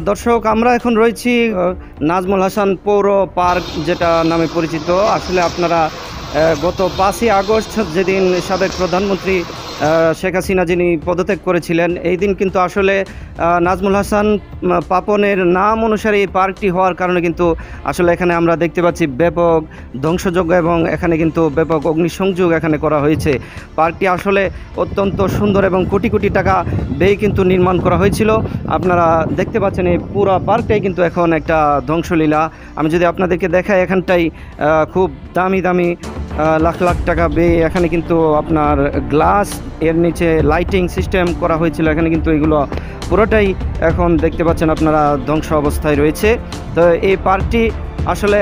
দর্শক, আমরা এখন রয়েছি নাজমুল হাসান পৌর পার্ক, যেটা নামে পরিচিত। আসলে আপনারা গত 5ই আগস্ট যেদিন সাবেক প্রধানমন্ত্রী শেখ হাসিনা যিনি পদত্যাগ করেছিলেন, এই দিন কিন্তু আসলে নাজমুল হাসান পাপনের নাম অনুসারে এই পার্কটি হওয়ার কারণে কিন্তু আসলে এখানে আমরা দেখতে পাচ্ছি ব্যাপক ধ্বংসযজ্ঞ এবং এখানে কিন্তু ব্যাপক অগ্নিসংযোগ এখানে করা হয়েছে। পার্কটি আসলে অত্যন্ত সুন্দর এবং কোটি কোটি টাকা ব্যয় কিন্তু নির্মাণ করা হয়েছিল। আপনারা দেখতে পাচ্ছেন এই পুরো পার্কটাই কিন্তু এখন একটা ধ্বংসলীলা। আমি যদি আপনাদেরকে দেখাই, এখানটাই খুব দামি দামি লাখ লাখ টাকা ব্যয় এখানে কিন্তু আপনার গ্লাস, এর নিচে লাইটিং সিস্টেম করা হয়েছিল। এখানে কিন্তু এগুলো পুরোটাই এখন দেখতে পাচ্ছেন আপনারা ধ্বংস অবস্থায় রয়েছে। তো এই পার্কটি আসলে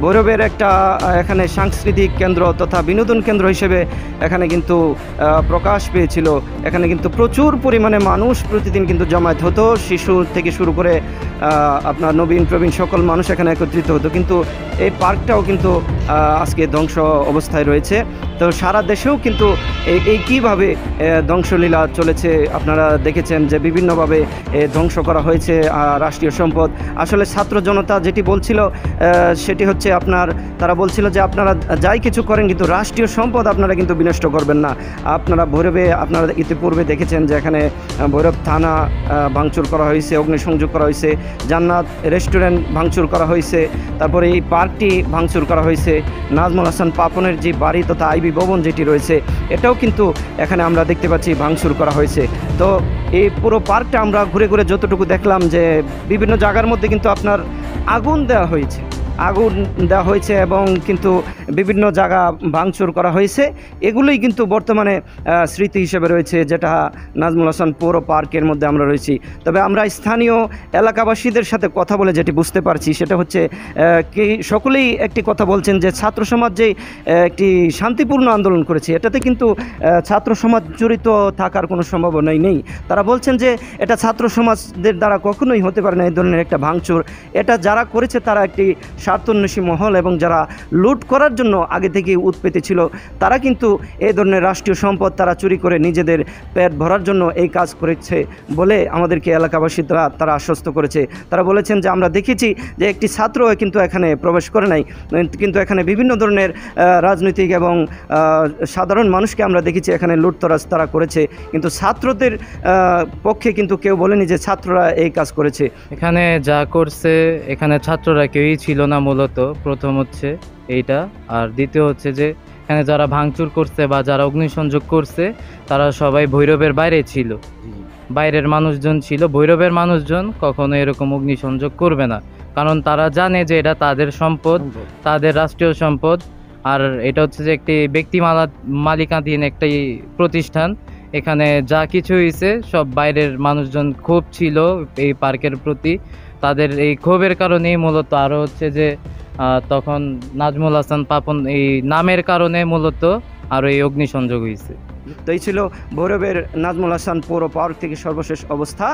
ভৈরবের একটা এখানে সাংস্কৃতিক কেন্দ্র তথা বিনোদন কেন্দ্র হিসেবে এখানে কিন্তু প্রকাশ পেয়েছিল। এখানে কিন্তু প্রচুর পরিমাণে মানুষ প্রতিদিন কিন্তু জমায়েত হতো, শিশু থেকে শুরু করে আপনার নবীন প্রবীণ সকল মানুষ এখানে একত্রিত হতো। কিন্তু এই পার্কটাও কিন্তু আজকে ধ্বংস অবস্থায় রয়েছে। তো সারা দেশেও কিন্তু এই কীভাবে ধ্বংসলীলা চলেছে আপনারা দেখেছেন যে বিভিন্নভাবে ধ্বংস করা হয়েছে রাষ্ট্রীয় সম্পদ। আসলে ছাত্র জনতা যেটি বলছিল সেটি হচ্ছে তারা বলছিল যে আপনারা যাই কিছু করেন কিন্তু রাষ্ট্রীয় সম্পদ আপনারা কিন্তু বিনষ্ট করবেন না। আপনারা ভৈরবে আপনারা ইতিপূর্বে দেখেছেন যে এখানে ভৈরব থানা ভাঙচুর করা হয়েছে, অগ্নিসংযোগ করা হয়েছে, জান্নাত রেস্টুরেন্ট ভাঙচুর করা হয়েছে, তারপরে এই পার্কটি ভাঙচুর করা হয়েছে, নাজমুল হাসান পাপনের যে বাড়ি তথা আইবি ভবন যেটি রয়েছে এটাও কিন্তু এখানে আমরা দেখতে পাচ্ছি ভাঙচুর করা হয়েছে। তো এই পুরো পার্কটা আমরা ঘুরে ঘুরে যতটুকু দেখলাম যে বিভিন্ন জায়গার মধ্যে কিন্তু আপনার আগুন দেওয়া হয়েছে এবং কিন্তু বিভিন্ন জায়গা ভাঙচুর করা হয়েছে। এগুলোই কিন্তু বর্তমানে স্মৃতি হিসেবে রয়েছে, যেটা নাজমুল হাসান পৌর পার্কের মধ্যে আমরা রয়েছি। তবে আমরা স্থানীয় এলাকাবাসীদের সাথে কথা বলে যেটি বুঝতে পারছি সেটা হচ্ছে কি সকলেই একটি কথা বলছেন যে ছাত্র সমাজ যে একটি শান্তিপূর্ণ আন্দোলন করেছে, এটাতে কিন্তু ছাত্র সমাজ জড়িত থাকার কোনো সম্ভাবনাই নেই। তারা বলছেন যে এটা ছাত্র সমাজদের দ্বারা কখনোই হতে পারে না এই ধরনের একটা ভাঙচুর। এটা যারা করেছে তারা একটি স্বার্থন্বেষী মহল এবং যারা লুট করার জন্য আগে থেকে উৎপেতে ছিল, তারা কিন্তু এই ধরনের রাষ্ট্রীয় সম্পদ তারা চুরি করে নিজেদের পেট ভরার জন্য এই কাজ করেছে বলে আমাদেরকে এলাকাবাসী তারা আশ্বস্ত করেছে। তারা বলেছেন যে আমরা দেখেছি যে একটি ছাত্র কিন্তু এখানে প্রবেশ করে নাই, কিন্তু এখানে বিভিন্ন ধরনের রাজনৈতিক এবং সাধারণ মানুষকে আমরা দেখেছি এখানে লুটতরাজ তারা করেছে, কিন্তু ছাত্রদের পক্ষে কিন্তু কেউ বলেনি যে ছাত্ররা এই কাজ করেছে। এখানে যা করছে এখানে ছাত্ররা কেউই ছিল না। মূলত প্রথম হচ্ছে এইটা, আর দ্বিতীয় হচ্ছে যে এখানে যারা ভাঙচুর করছে বা যারা অগ্নিসংযোগ করছে তারা সবাই ভৈরবের বাইরে ছিল, বাইরের মানুষজন ছিল। ভৈরবের মানুষজন কখনো এরকম অগ্নিসংযোগ করবে না, কারণ তারা জানে যে এটা তাদের সম্পদ, তাদের রাষ্ট্রীয় সম্পদ। আর এটা হচ্ছে যে একটি ব্যক্তি মালিকাধীন একটি প্রতিষ্ঠান। এখানে যা কিছু হয়েছে সব বাইরের মানুষজন ক্ষোভ ছিল এই পার্কের প্রতি। তাদের এই ক্ষোভের কারণেই মূলত আরও হচ্ছে যে তখন নাজমুল হাসান পাপন এই নামের কারণে মূলত আরও এই অগ্নিসংযোগ হয়েছে। তো এই ছিল ভৈরবের নাজমুল হাসান পৌর পার্ক থেকে সর্বশেষ অবস্থা।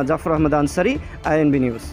Jafar Ahmed Ansari, INB news.